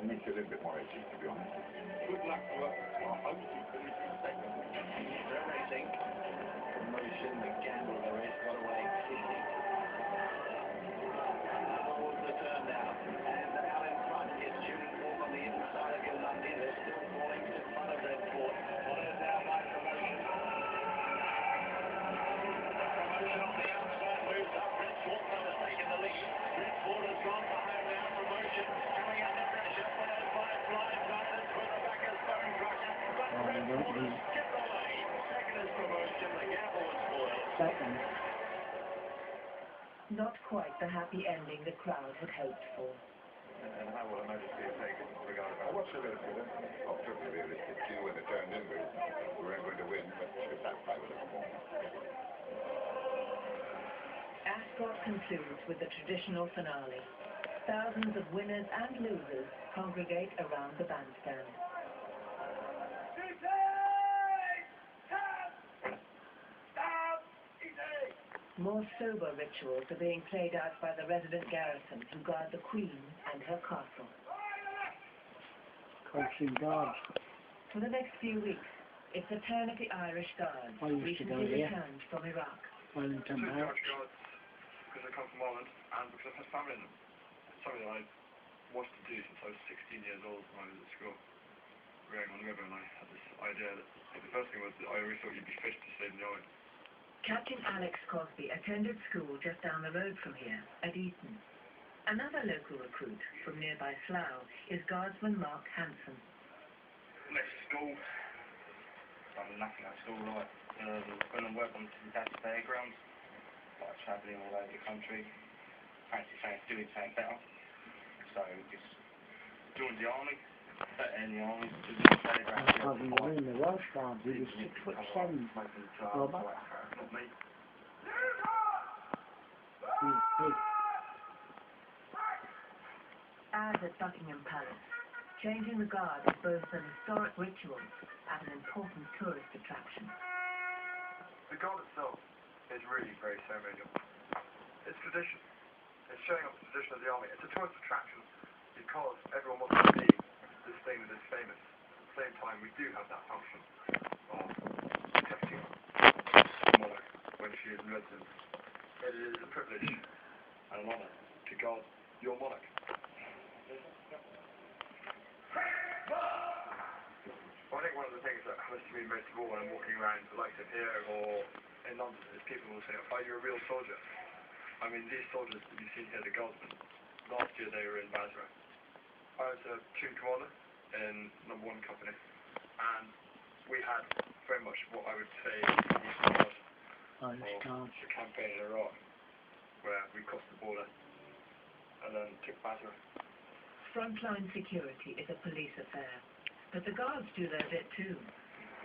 makes it a little bit more edgy, to be honest. Good luck to our host who finished in second. Everything, promotion, the gamble, the race got away quickly. Towards the turn now, and out in front is shooting form on the inside of Yolandi. They're still falling in front of Red Fort. Followed now by promotion. Promotion on the outside moves up. Red Fort no mistake in the lead. Red Fort has gone for home now. Promotion coming under pressure. Followed by Blind Riders for the back of Stone Crusher. But Red Fort has skipped away. Second is promotion. The gamble was spoiled. Second. Not quite the happy ending the crowd had hoped for. And how will I notice if they regard it? What's realistic? Not totally realistic. You know, when they turned in, we weren't going to win, but we're satisfied with the performance. Ascot concludes with the traditional finale. Thousands of winners and losers congregate around the bandstand. More sober rituals are being played out by the resident garrison who guard the Queen and her castle. Coaching guards. For the next few weeks, it's the turn of the Irish Guards, I used to go recently there. returned from Iraq. Wellington Two House. Irish Guards, because I come from Ireland, and because I've had family in them. It's something that I wanted to do since I was 16 years old when I was at school, rowing on the river, and I had this idea that the first thing was that I always thought you'd be fish to save the island. Captain Alex Cosby attended school just down the road from here, at Eton. Another local recruit from nearby Slough is Guardsman Mark Hanson. Left school, done nothing at school, right? Went and worked on some dad's fairgrounds, like travelling all over the country, fancy doing something better. So just joined the army, better in the army, to do the fairgrounds. Having one in the Welsh Guards, he was 6'7". Robert. Not me. He's big. As at Buckingham Palace, changing the guard is both an historic ritual and an important tourist attraction. The guard itself is really very ceremonial. It's tradition. It's showing off the tradition of the army. It's a tourist attraction because everyone wants to see this thing that is famous. At the same time, we do have that function of protecting the monarch when she is in residence. It is a privilege and an honour to guard your monarch. Well, I think one of the things that happens to me most of all when I'm walking around the likes of here or in London is people will say, "Are you a real soldier?" I mean, these soldiers that you've seen here, the Guardsmen, last year they were in Basra. I was a platoon commander in No. 1 Company, and we had very much what I would say was the campaign in Iraq, where we crossed the border and then took Basra. Frontline security is a police affair, but the guards do their bit too.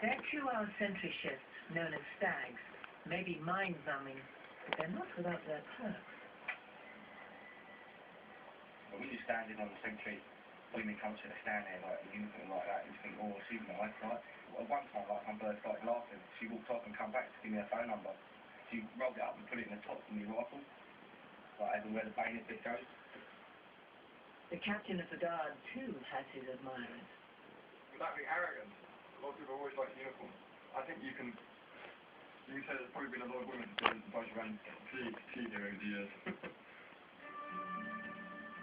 Their 2-hour sentry shifts, known as stags, may be mind-numbing, but they're not without their perks. But when you're standing on the sentry, women come to stand there like a uniform like that, and you think, oh, she's nice, right? Well, one time, like, my bird started laughing. She walked off and come back to give me her phone number. She rolled it up and put it in the top of my rifle, like as and where the bayonet bit goes. The captain of the guard, too, has his admirers. Without being arrogant, a lot of people always like uniform. I think you can say there's probably been a lot of women who have been around tea here over the years.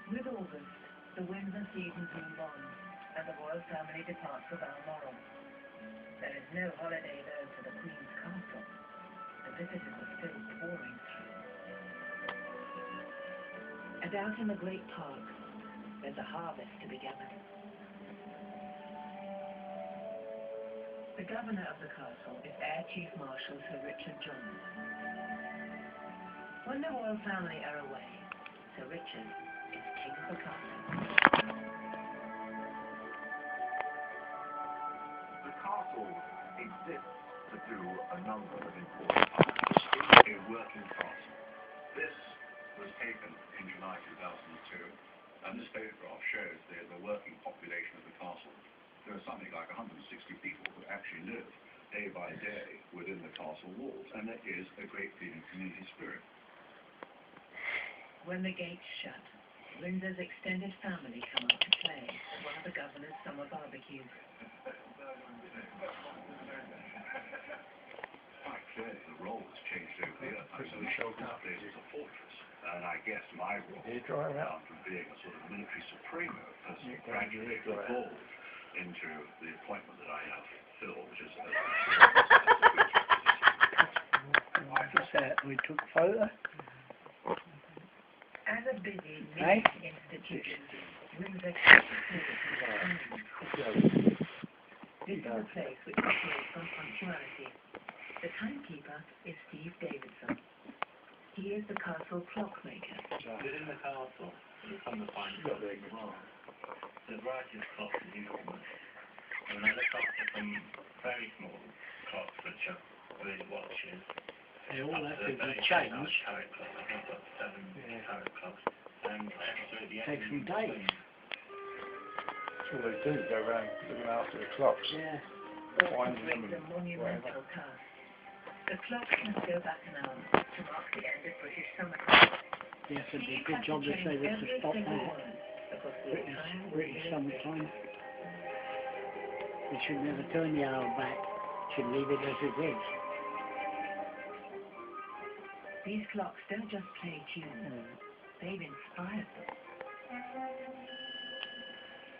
With August, the Windsor seasons move on, and the royal family departs for Balmoral. There is no holiday, though, for the Queen's castle. The visitors are still pouring through. And out in the great park, there's a harvest to be gathered. The governor of the castle is Air Chief Marshal Sir Richard Johns. When the royal family are away, Sir Richard is king of the castle. The castle exists to do a number of important tasks. A working castle. This was taken in July 2002, and this photograph shows the working population of the castle. There are something like 160 people who actually live day by day within the castle walls, and there is a great deal of community spirit. When the gates shut, Windsor's extended family come up to play. the governor's summer barbecues. Quite clearly, the role has changed over the years. I mean, this place was a fortress, and I guess my role, down from being a sort of military supremo, has gradually evolved into the appointment that I have filled, which is We took a photo. As a busy Hey? institution, Windsor This is a place which is built on punctuality. The timekeeper is Steve Davidson. He is the castle clockmaker. Within the castle, you come to find clocks as well. The variety of clocks is enormous. And I look up to some very small clocks which are really watches. They all have to be Very changed. large carat clocks. I think I've got 7 carat clocks. And absolutely Takes everything some days. between. That's all they do, go around looking after the clocks. Yeah. Orchestrates a monumental task. The clock must go back an hour to mark the end of British summertime. Yes, it'd be a good job if they was to stop now. British summertime. They should never turn the hour back. Should leave it as it is. These clocks don't just play tunes, they've inspired them.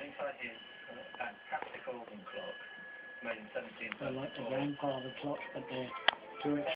Inside here, a fantastic organ clock made in 1734. They're like the grandfather clocks, but they're too